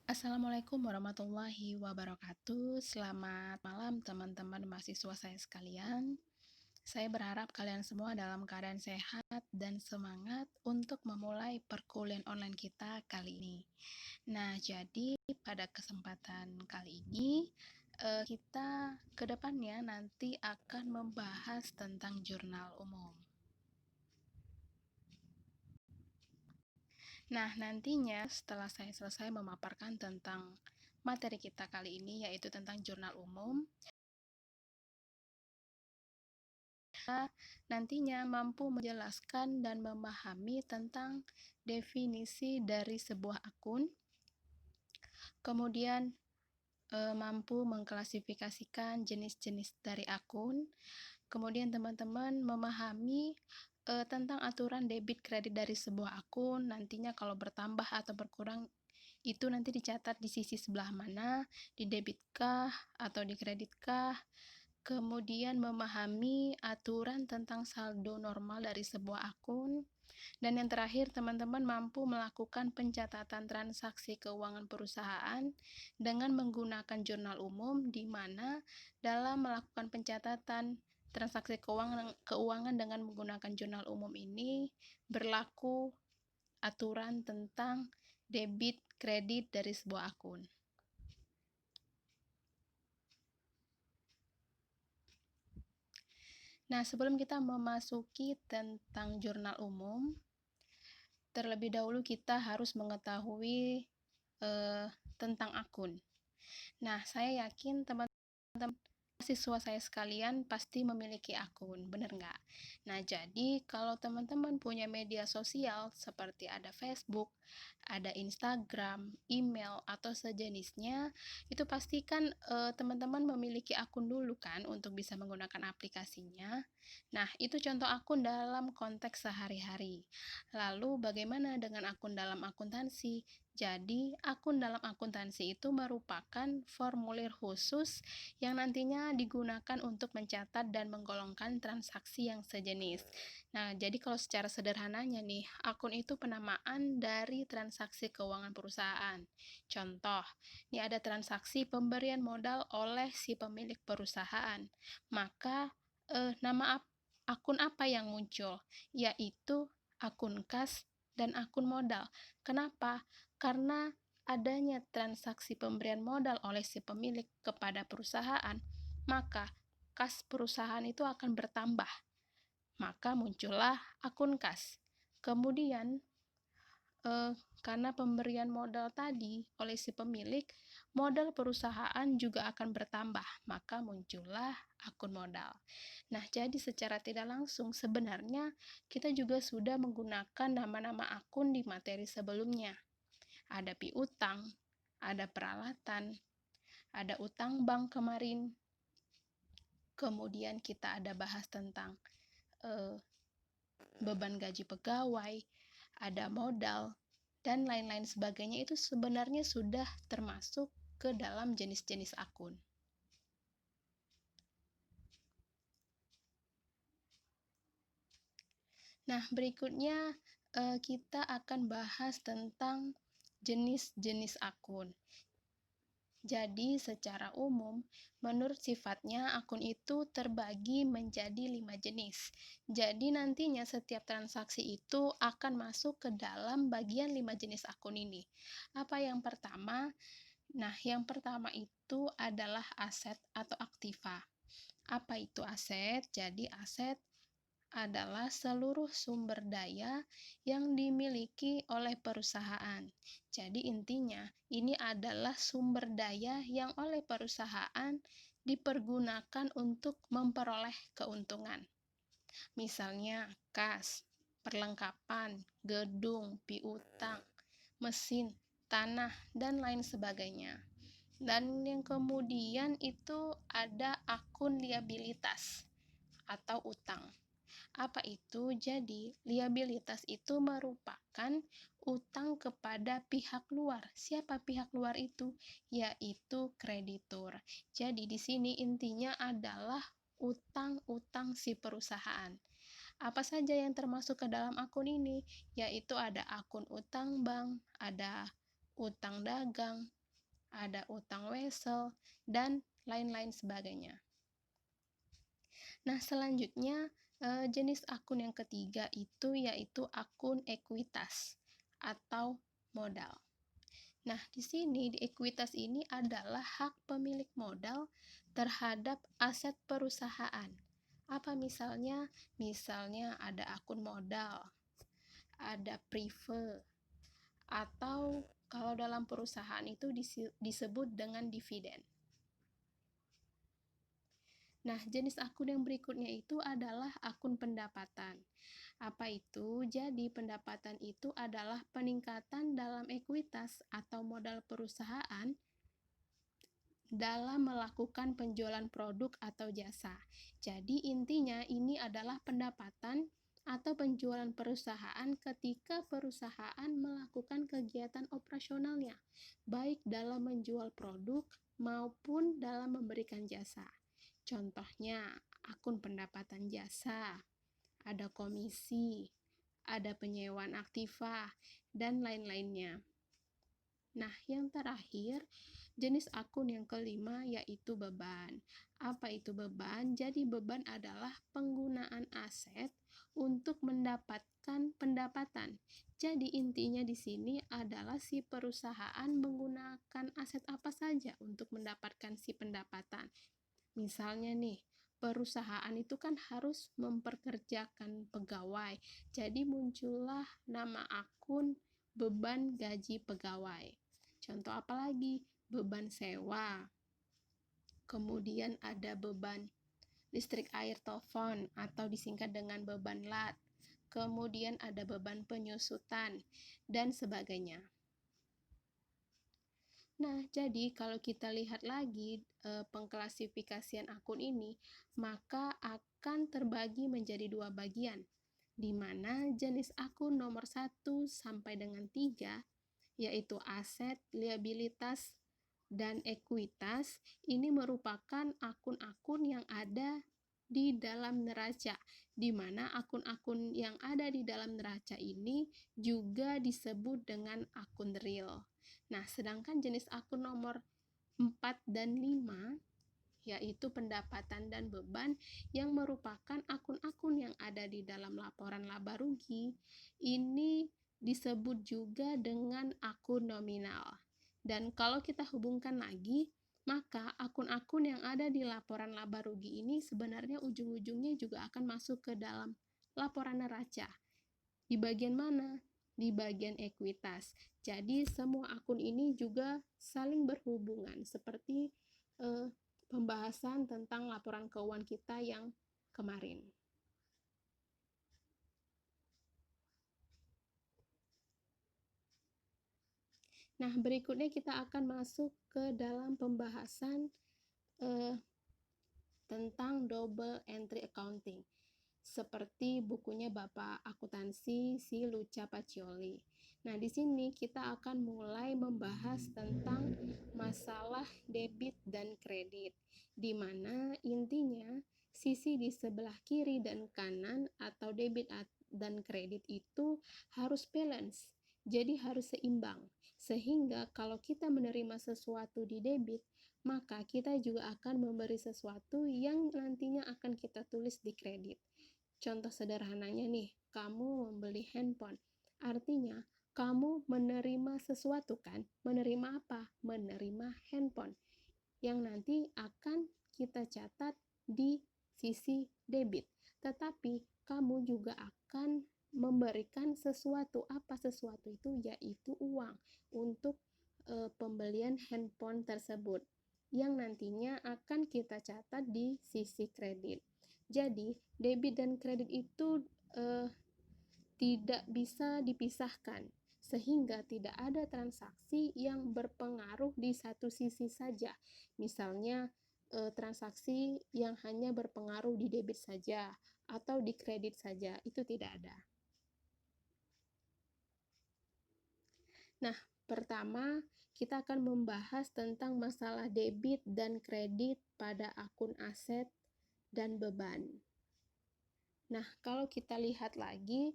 Assalamualaikum warahmatullahi wabarakatuh. Selamat malam teman-teman mahasiswa saya sekalian. Saya berharap kalian semua dalam keadaan sehat dan semangat untuk memulai perkuliahan online kita kali ini. Nah, jadi pada kesempatan kali ini kita ke depannya nanti akan membahas tentang jurnal umum. Nah, nantinya setelah saya selesai memaparkan tentang materi kita kali ini, yaitu tentang jurnal umum, nantinya mampu menjelaskan dan memahami tentang definisi dari sebuah akun, kemudian mampu mengklasifikasikan jenis-jenis dari akun, kemudian teman-teman memahami tentang aturan debit kredit dari sebuah akun, nantinya kalau bertambah atau berkurang itu nanti dicatat di sisi sebelah mana, di debitkah atau di kreditkah, kemudian memahami aturan tentang saldo normal dari sebuah akun, dan yang terakhir teman-teman mampu melakukan pencatatan transaksi keuangan perusahaan dengan menggunakan jurnal umum, di mana dalam melakukan pencatatan transaksi keuangan dengan menggunakan jurnal umum ini berlaku aturan tentang debit kredit dari sebuah akun. Nah, sebelum kita memasuki tentang jurnal umum, terlebih dahulu kita harus mengetahui tentang akun. Nah, saya yakin teman-teman mahasiswa saya sekalian pasti memiliki akun, benar nggak? Nah, jadi kalau teman-teman punya media sosial seperti ada Facebook, ada Instagram, email, atau sejenisnya, itu pastikan teman-teman memiliki akun dulu kan untuk bisa menggunakan aplikasinya. Nah, itu contoh akun dalam konteks sehari-hari. Lalu, bagaimana dengan akun dalam akuntansi? Jadi, akun dalam akuntansi itu merupakan formulir khusus yang nantinya digunakan untuk mencatat dan menggolongkan transaksi yang sejenis. Nah, jadi kalau secara sederhananya nih, akun itu penamaan dari transaksi keuangan perusahaan. Contoh, ini ada transaksi pemberian modal oleh si pemilik perusahaan. Maka, nama akun apa yang muncul? Yaitu akun kas dan akun modal. Kenapa? Karena adanya transaksi pemberian modal oleh si pemilik kepada perusahaan, maka kas perusahaan itu akan bertambah. Maka muncullah akun kas. Kemudian, karena pemberian modal tadi oleh si pemilik, modal perusahaan juga akan bertambah, maka muncullah akun modal. Nah, jadi secara tidak langsung sebenarnya kita juga sudah menggunakan nama-nama akun di materi sebelumnya. Ada piutang, ada peralatan, ada utang bank kemarin. Kemudian kita ada bahas tentang beban gaji pegawai, ada modal, dan lain-lain sebagainya. Itu sebenarnya sudah termasuk ke dalam jenis-jenis akun. Nah, berikutnya kita akan bahas tentang jenis-jenis akun. Jadi, secara umum, menurut sifatnya, akun itu terbagi menjadi 5 jenis. Jadi, nantinya setiap transaksi itu akan masuk ke dalam bagian 5 jenis akun ini. Apa yang pertama? Nah, yang pertama itu adalah aset atau aktiva. Apa itu aset? Jadi, aset adalah seluruh sumber daya yang dimiliki oleh perusahaan. Jadi intinya, ini adalah sumber daya yang oleh perusahaan dipergunakan untuk memperoleh keuntungan. Misalnya kas, perlengkapan, gedung, piutang, mesin, tanah, dan lain sebagainya. Dan yang kemudian itu ada akun liabilitas atau utang. Apa itu? Jadi, liabilitas itu merupakan utang kepada pihak luar. Siapa pihak luar itu? Yaitu kreditur. Jadi, di sini intinya adalah utang-utang si perusahaan. Apa saja yang termasuk ke dalam akun ini? Yaitu ada akun utang bank, ada utang dagang, ada utang wesel, dan lain-lain sebagainya. Nah, selanjutnya jenis akun yang ketiga itu yaitu akun ekuitas atau modal. Nah, di sini di ekuitas ini adalah hak pemilik modal terhadap aset perusahaan. Apa misalnya? Misalnya ada akun modal, ada prefer, atau kalau dalam perusahaan itu disebut dengan dividen. Nah, jenis akun yang berikutnya itu adalah akun pendapatan. Apa itu? Jadi, pendapatan itu adalah peningkatan dalam ekuitas atau modal perusahaan dalam melakukan penjualan produk atau jasa. Jadi, intinya ini adalah pendapatan atau penjualan perusahaan ketika perusahaan melakukan kegiatan operasionalnya, baik dalam menjual produk maupun dalam memberikan jasa. Contohnya, akun pendapatan jasa, ada komisi, ada penyewaan aktiva, dan lain-lainnya. Nah, yang terakhir, jenis akun yang kelima yaitu beban. Apa itu beban? Jadi, beban adalah penggunaan aset untuk mendapatkan pendapatan. Jadi, intinya di sini adalah si perusahaan menggunakan aset apa saja untuk mendapatkan si pendapatan. Misalnya nih, perusahaan itu kan harus memperkerjakan pegawai. Jadi muncullah nama akun beban gaji pegawai. Contoh apa lagi? Beban sewa. Kemudian ada beban listrik, air, telepon atau disingkat dengan beban lat. Kemudian ada beban penyusutan dan sebagainya. Nah, jadi kalau kita lihat lagi pengklasifikasian akun ini, maka akan terbagi menjadi dua bagian, di mana jenis akun nomor 1 sampai dengan 3, yaitu aset, liabilitas, dan ekuitas, ini merupakan akun-akun yang ada di dalam neraca, di mana akun-akun yang ada di dalam neraca ini juga disebut dengan akun real. Nah, sedangkan jenis akun nomor 4 dan 5 yaitu pendapatan dan beban yang merupakan akun-akun yang ada di dalam laporan laba rugi, ini disebut juga dengan akun nominal. Dan kalau kita hubungkan lagi, maka akun-akun yang ada di laporan laba rugi ini sebenarnya ujung-ujungnya juga akan masuk ke dalam laporan neraca. Di bagian mana? Di bagian ekuitas. Jadi semua akun ini juga saling berhubungan seperti pembahasan tentang laporan keuangan kita yang kemarin. Nah, berikutnya kita akan masuk ke dalam pembahasan tentang double entry accounting, seperti bukunya Bapak Akuntansi si Luca Pacioli. Nah, di sini kita akan mulai membahas tentang masalah debit dan kredit, di mana intinya sisi di sebelah kiri dan kanan atau debit dan kredit itu harus balance, jadi harus seimbang. Sehingga kalau kita menerima sesuatu di debit, maka kita juga akan memberi sesuatu yang nantinya akan kita tulis di kredit. Contoh sederhananya nih, kamu membeli handphone. Artinya, kamu menerima sesuatu kan? Menerima apa? Menerima handphone. Yang nanti akan kita catat di sisi debit. Tetapi, kamu juga akan memberikan sesuatu. Apa sesuatu itu? Yaitu uang untuk pembelian handphone tersebut, yang nantinya akan kita catat di sisi kredit. Jadi, debit dan kredit itu tidak bisa dipisahkan, sehingga tidak ada transaksi yang berpengaruh di satu sisi saja. Misalnya, transaksi yang hanya berpengaruh di debit saja atau di kredit saja, itu tidak ada. Nah, pertama, kita akan membahas tentang masalah debit dan kredit pada akun aset dan beban. Nah, kalau kita lihat lagi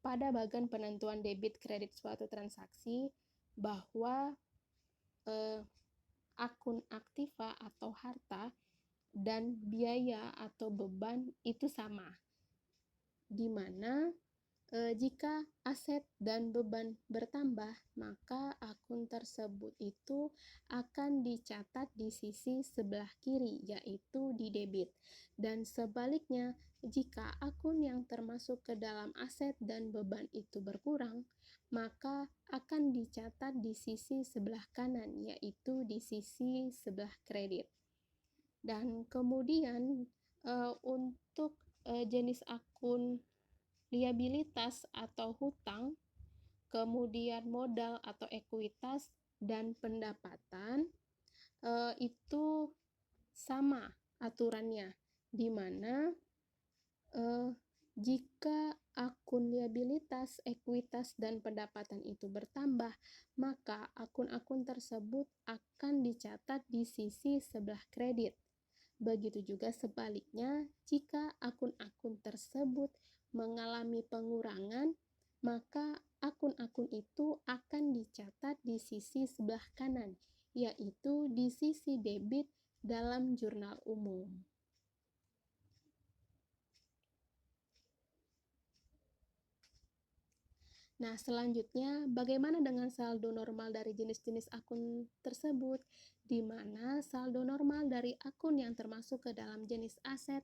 pada bagian penentuan debit kredit suatu transaksi, bahwa akun aktiva atau harta dan biaya atau beban itu sama, di mana jika aset dan beban bertambah, maka akun tersebut itu akan dicatat di sisi sebelah kiri, yaitu di debit. Dan sebaliknya, jika akun yang termasuk ke dalam aset dan beban itu berkurang, maka akan dicatat di sisi sebelah kanan, yaitu di sisi sebelah kredit. Dan kemudian untuk jenis akun liabilitas atau hutang, kemudian modal atau ekuitas, dan pendapatan itu sama aturannya, di mana jika akun liabilitas, ekuitas, dan pendapatan itu bertambah, maka akun-akun tersebut akan dicatat di sisi sebelah kredit. Begitu juga sebaliknya, jika akun-akun tersebut mengalami pengurangan, maka akun-akun itu akan dicatat di sisi sebelah kanan, yaitu di sisi debit dalam jurnal umum. Nah, selanjutnya, bagaimana dengan saldo normal dari jenis-jenis akun tersebut, di mana saldo normal dari akun yang termasuk ke dalam jenis aset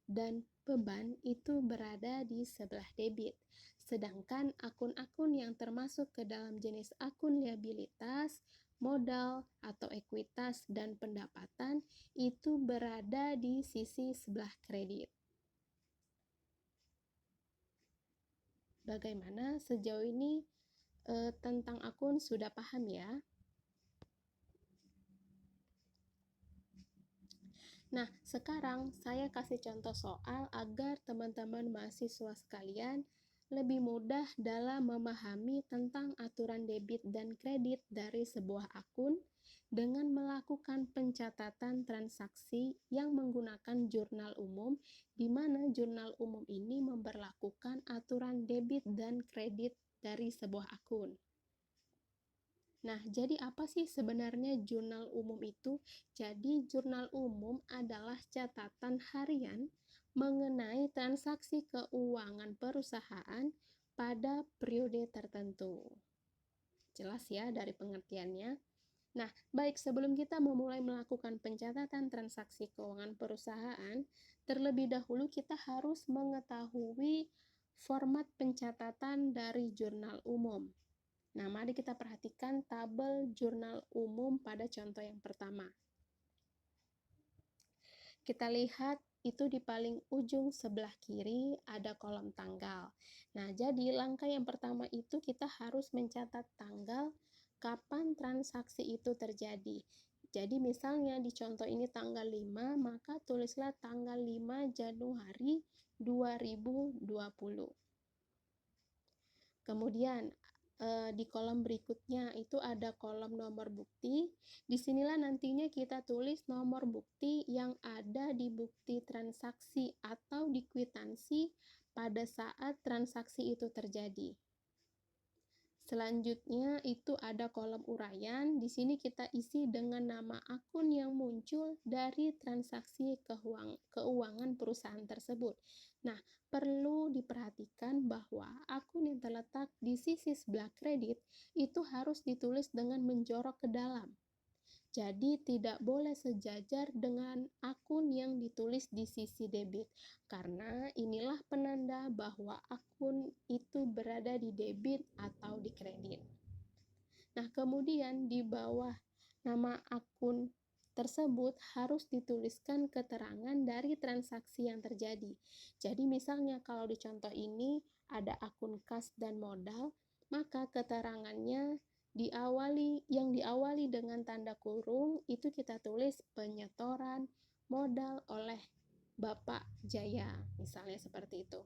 dan beban itu berada di sebelah debit. Sedangkan akun-akun yang termasuk ke dalam jenis akun liabilitas, modal atau ekuitas, dan pendapatan itu berada di sisi sebelah kredit. Bagaimana sejauh ini tentang akun sudah paham ya? Nah, sekarang saya kasih contoh soal agar teman-teman mahasiswa sekalian lebih mudah dalam memahami tentang aturan debit dan kredit dari sebuah akun dengan melakukan pencatatan transaksi yang menggunakan jurnal umum, di mana jurnal umum ini memberlakukan aturan debit dan kredit dari sebuah akun. Nah, jadi apa sih sebenarnya jurnal umum itu? Jadi, jurnal umum adalah catatan harian mengenai transaksi keuangan perusahaan pada periode tertentu. Jelas ya dari pengertiannya? Nah, baik sebelum kita memulai melakukan pencatatan transaksi keuangan perusahaan, terlebih dahulu kita harus mengetahui format pencatatan dari jurnal umum. Nah, mari kita perhatikan tabel jurnal umum pada contoh yang pertama. Kita lihat itu di paling ujung sebelah kiri ada kolom tanggal. Nah, jadi langkah yang pertama itu kita harus mencatat tanggal kapan transaksi itu terjadi. Jadi misalnya di contoh ini tanggal 5, maka tulislah tanggal 5 Januari 2020. Kemudian di kolom berikutnya itu ada kolom nomor bukti. Disinilah nantinya kita tulis nomor bukti yang ada di bukti transaksi atau di kwitansi pada saat transaksi itu terjadi. Selanjutnya itu ada kolom uraian. Di sini kita isi dengan nama akun yang muncul dari transaksi keuangan perusahaan tersebut. Nah, perlu diperhatikan bahwa akun yang terletak di sisi sebelah kredit itu harus ditulis dengan menjorok ke dalam. Jadi tidak boleh sejajar dengan akun yang ditulis di sisi debit, karena inilah penanda bahwa akun itu berada di debit atau di kredit. Nah, kemudian di bawah nama akun tersebut harus dituliskan keterangan dari transaksi yang terjadi. Jadi misalnya kalau di contoh ini ada akun kas dan modal, maka keterangannya yang diawali dengan tanda kurung itu kita tulis penyetoran modal oleh Bapak Jaya, misalnya seperti itu.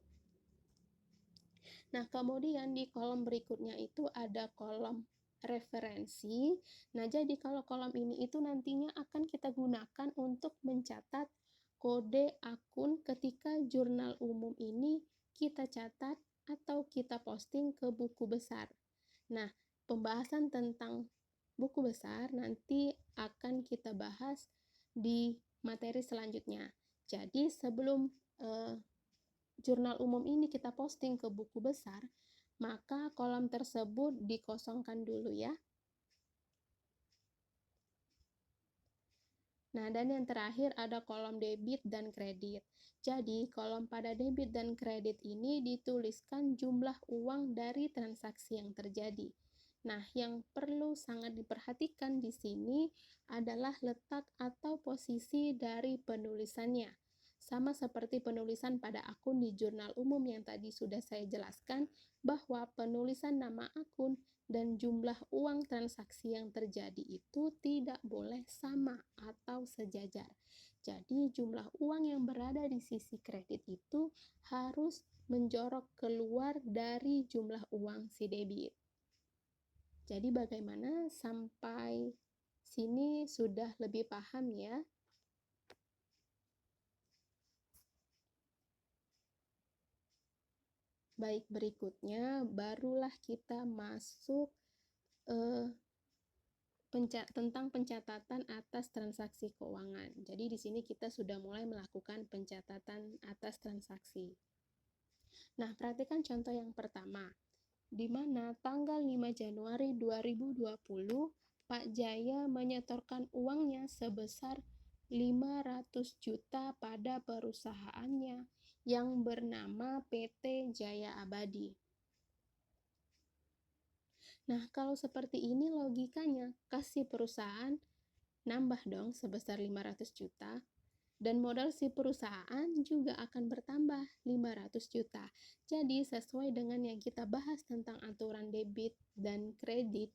Nah, kemudian di kolom berikutnya itu ada kolom referensi. Nah, jadi kalau kolom ini itu nantinya akan kita gunakan untuk mencatat kode akun ketika jurnal umum ini kita catat atau kita posting ke buku besar. Nah, pembahasan tentang buku besar nanti akan kita bahas di materi selanjutnya. Jadi sebelum jurnal umum ini kita posting ke buku besar, maka kolom tersebut dikosongkan dulu ya. Nah, dan yang terakhir ada kolom debit dan kredit. Jadi, kolom pada debit dan kredit ini dituliskan jumlah uang dari transaksi yang terjadi. Nah, yang perlu sangat diperhatikan di sini adalah letak atau posisi dari penulisannya. Sama seperti penulisan pada akun di jurnal umum yang tadi sudah saya jelaskan, bahwa penulisan nama akun dan jumlah uang transaksi yang terjadi itu tidak boleh sama atau sejajar. Jadi jumlah uang yang berada di sisi kredit itu harus menjorok keluar dari jumlah uang si debit. Jadi bagaimana sampai sini sudah lebih paham ya? Baik, berikutnya barulah kita masuk tentang pencatatan atas transaksi keuangan. Jadi di sini kita sudah mulai melakukan pencatatan atas transaksi. Nah, perhatikan contoh yang pertama, di mana tanggal 5 Januari 2020 Pak Jaya menyetorkan uangnya sebesar 500 juta pada perusahaannya yang bernama PT Jaya Abadi. Nah, kalau seperti ini logikanya, kas perusahaan nambah dong sebesar 500 juta, dan modal si perusahaan juga akan bertambah 500 juta. Jadi, sesuai dengan yang kita bahas tentang aturan debit dan kredit,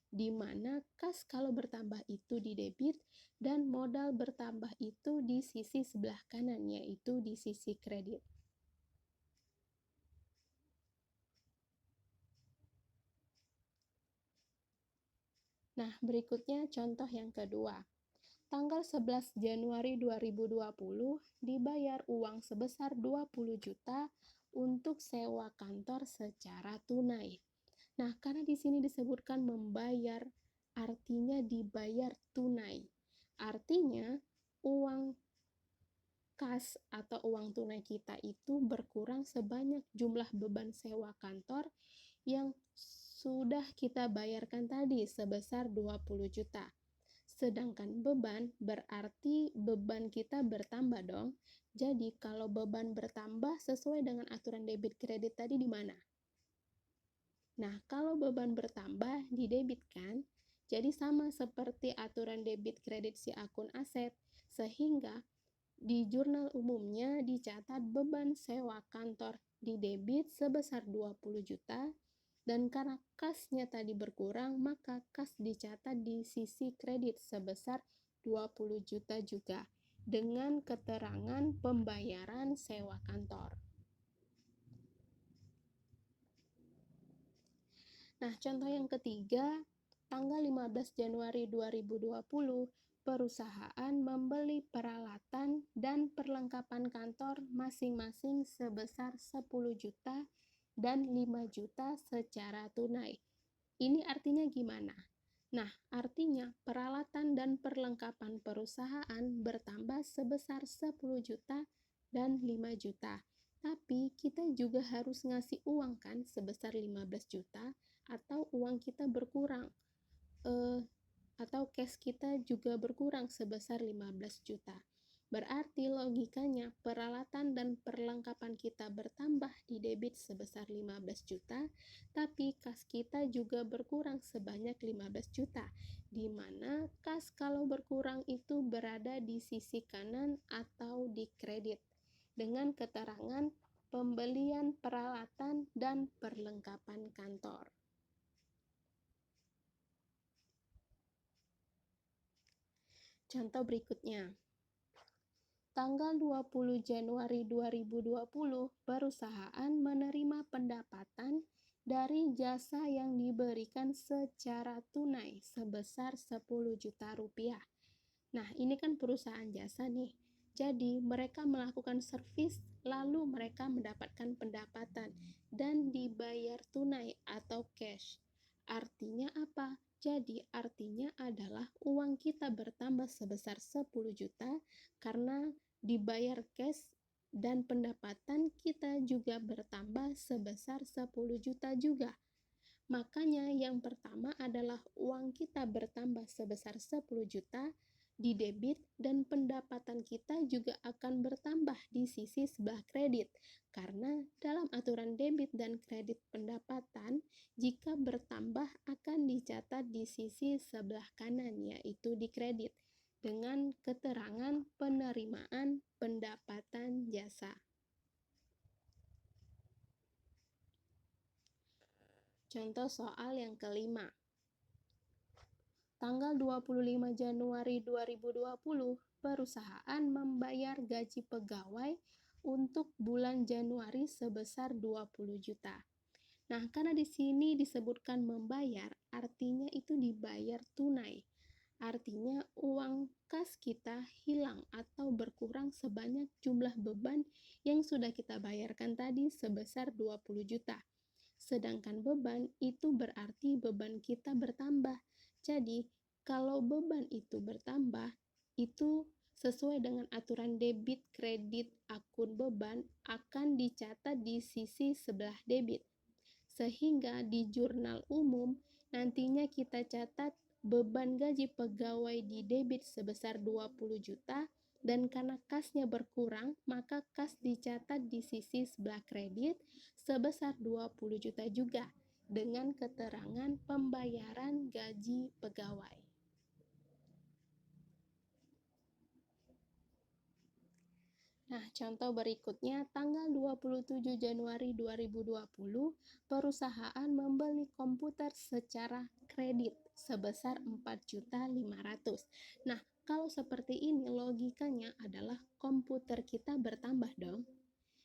di mana kas kalau bertambah itu di debit dan modal bertambah itu di sisi sebelah kanan, yaitu di sisi kredit. Nah, berikutnya contoh yang kedua. Tanggal 11 Januari 2020 dibayar uang sebesar 20 juta untuk sewa kantor secara tunai. Nah, karena di sini disebutkan membayar, artinya dibayar tunai. Artinya, uang kas atau uang tunai kita itu berkurang sebanyak jumlah beban sewa kantor yang sudah kita bayarkan tadi sebesar 20 juta. Sedangkan beban berarti beban kita bertambah dong. Jadi kalau beban bertambah sesuai dengan aturan debit kredit tadi di mana? Nah, kalau beban bertambah di debit kan? Jadi sama seperti aturan debit kredit si akun aset. Sehingga di jurnal umumnya dicatat beban sewa kantor di debit sebesar 20 juta, dan karena kasnya tadi berkurang, maka kas dicatat di sisi kredit sebesar 20 juta juga, dengan keterangan pembayaran sewa kantor. Nah, contoh yang ketiga, tanggal 15 Januari 2020, perusahaan membeli peralatan dan perlengkapan kantor masing-masing sebesar 10 juta dan 5 juta secara tunai. Ini artinya gimana? Nah, artinya peralatan dan perlengkapan perusahaan bertambah sebesar 10 juta dan 5 juta. Tapi kita juga harus ngasih uang kan sebesar 15 juta, atau uang kita berkurang. Atau cash kita juga berkurang sebesar 15 juta. Berarti logikanya peralatan dan perlengkapan kita bertambah di debit sebesar 15 juta, tapi kas kita juga berkurang sebanyak 15 juta, di mana kas kalau berkurang itu berada di sisi kanan atau di kredit, dengan keterangan pembelian peralatan dan perlengkapan kantor. Contoh berikutnya. Tanggal 20 Januari 2020, perusahaan menerima pendapatan dari jasa yang diberikan secara tunai sebesar 10 juta rupiah. Nah, ini kan perusahaan jasa nih. Jadi, mereka melakukan servis, lalu mereka mendapatkan pendapatan dan dibayar tunai atau cash. Artinya apa? Jadi artinya adalah uang kita bertambah sebesar 10 juta karena dibayar cash dan pendapatan kita juga bertambah sebesar 10 juta juga. Makanya yang pertama adalah uang kita bertambah sebesar 10 juta di debit dan pendapatan kita juga akan bertambah di sisi sebelah kredit. Karena dalam aturan debit dan kredit pendapatan, jika bertambah akan dicatat di sisi sebelah kanan yaitu di kredit dengan keterangan penerimaan pendapatan jasa. Contoh soal yang kelima. Tanggal 25 Januari 2020, perusahaan membayar gaji pegawai untuk bulan Januari sebesar 20 juta. Nah, karena di sini disebutkan membayar, artinya itu dibayar tunai. Artinya uang kas kita hilang atau berkurang sebanyak jumlah beban yang sudah kita bayarkan tadi sebesar 20 juta. Sedangkan beban itu berarti beban kita bertambah. Jadi, kalau beban itu bertambah, itu sesuai dengan aturan debit kredit akun beban akan dicatat di sisi sebelah debit. Sehingga di jurnal umum nantinya kita catat beban gaji pegawai di debit sebesar 20 juta dan karena kasnya berkurang, maka kas dicatat di sisi sebelah kredit sebesar 20 juta juga dengan keterangan pembayaran gaji pegawai. Nah, contoh berikutnya, tanggal 27 Januari 2020, perusahaan membeli komputer secara kredit sebesar 4.500.000. Nah, kalau seperti ini logikanya adalah komputer kita bertambah dong.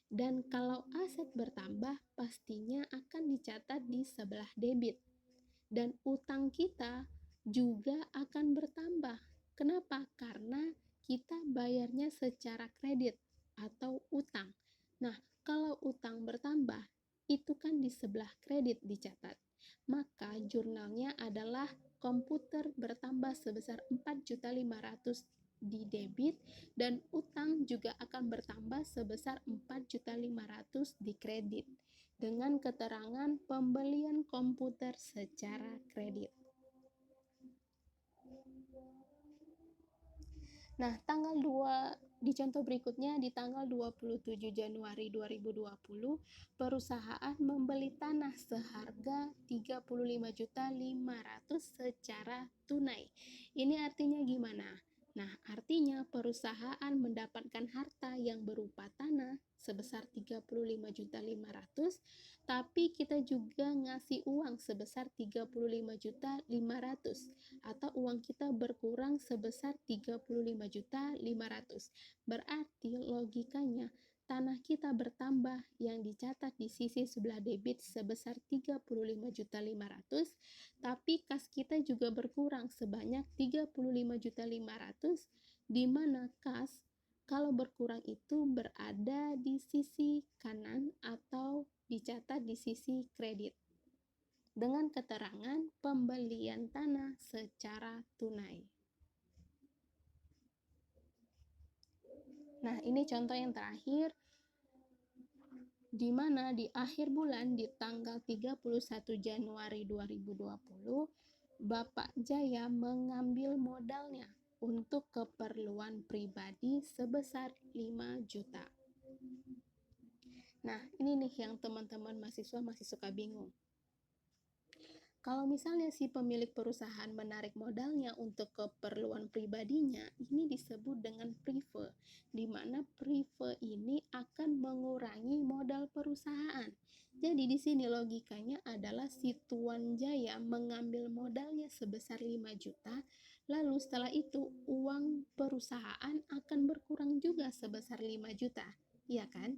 Dan kalau aset bertambah, pastinya akan dicatat di sebelah debit. Dan utang kita juga akan bertambah. Kenapa? Karena kita bayarnya secara kredit atau utang. Nah, kalau utang bertambah, itu kan di sebelah kredit dicatat. Maka jurnalnya adalah komputer bertambah sebesar 4.500.000 di debit dan utang juga akan bertambah sebesar 4.500.000 di kredit dengan keterangan pembelian komputer secara kredit. Nah, tanggal 2 di contoh berikutnya di tanggal 27 Januari 2020, perusahaan membeli tanah seharga 35.500.000 secara tunai. Ini artinya gimana? Nah, artinya perusahaan mendapatkan harta yang berupa tanah sebesar 35.500.000, tapi kita juga ngasih uang sebesar 35.500.000 atau uang kita berkurang sebesar 35.500.000. Berarti logikanya tanah kita bertambah yang dicatat di sisi sebelah debit sebesar 35.500.000, tapi kas kita juga berkurang sebanyak 35.500.000, di mana kas kalau berkurang itu berada di sisi kanan atau dicatat di sisi kredit dengan keterangan pembelian tanah secara tunai. Nah, ini contoh yang terakhir, di mana di akhir bulan di tanggal 31 Januari 2020, Bapak Jaya mengambil modalnya untuk keperluan pribadi sebesar 5 juta. Nah, ini nih yang teman-teman mahasiswa masih suka bingung. Kalau misalnya si pemilik perusahaan menarik modalnya untuk keperluan pribadinya, ini disebut dengan prive, di mana prive ini akan mengurangi modal perusahaan. Jadi di sini logikanya adalah si Tuan Jaya mengambil modalnya sebesar 5 juta, lalu setelah itu uang perusahaan akan berkurang juga sebesar 5 juta, iya kan?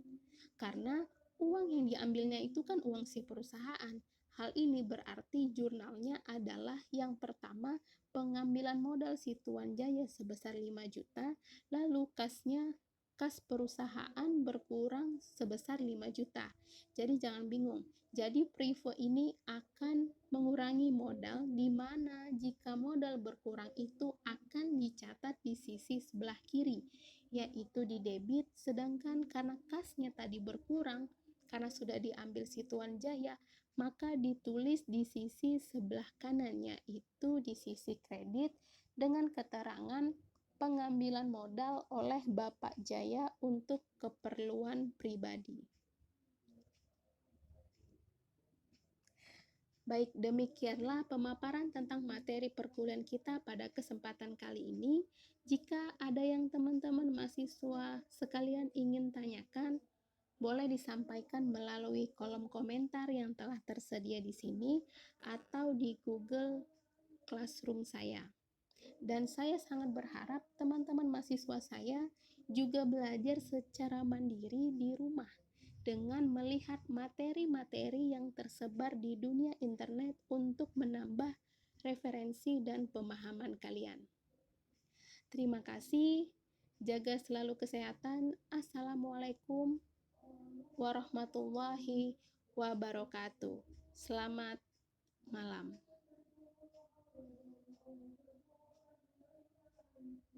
Karena uang yang diambilnya itu kan uang si perusahaan. Hal ini berarti jurnalnya adalah yang pertama pengambilan modal si Tuan Jaya sebesar 5 juta, lalu kasnya kas perusahaan berkurang sebesar 5 juta. Jadi jangan bingung. Jadi Privo ini akan mengurangi modal, di mana jika modal berkurang itu akan dicatat di sisi sebelah kiri, yaitu di debit, sedangkan karena kasnya tadi berkurang, karena sudah diambil Situan Jaya, maka ditulis di sisi sebelah kanannya, itu di sisi kredit dengan keterangan pengambilan modal oleh Bapak Jaya untuk keperluan pribadi. Baik, demikianlah pemaparan tentang materi perkuliahan kita pada kesempatan kali ini. Jika ada yang teman-teman mahasiswa sekalian ingin tanyakan, boleh disampaikan melalui kolom komentar yang telah tersedia di sini atau di Google Classroom saya. Dan saya sangat berharap teman-teman mahasiswa saya juga belajar secara mandiri di rumah dengan melihat materi-materi yang tersebar di dunia internet untuk menambah referensi dan pemahaman kalian. Terima kasih, jaga selalu kesehatan. Assalamualaikum warahmatullahi wabarakatuh. Selamat malam.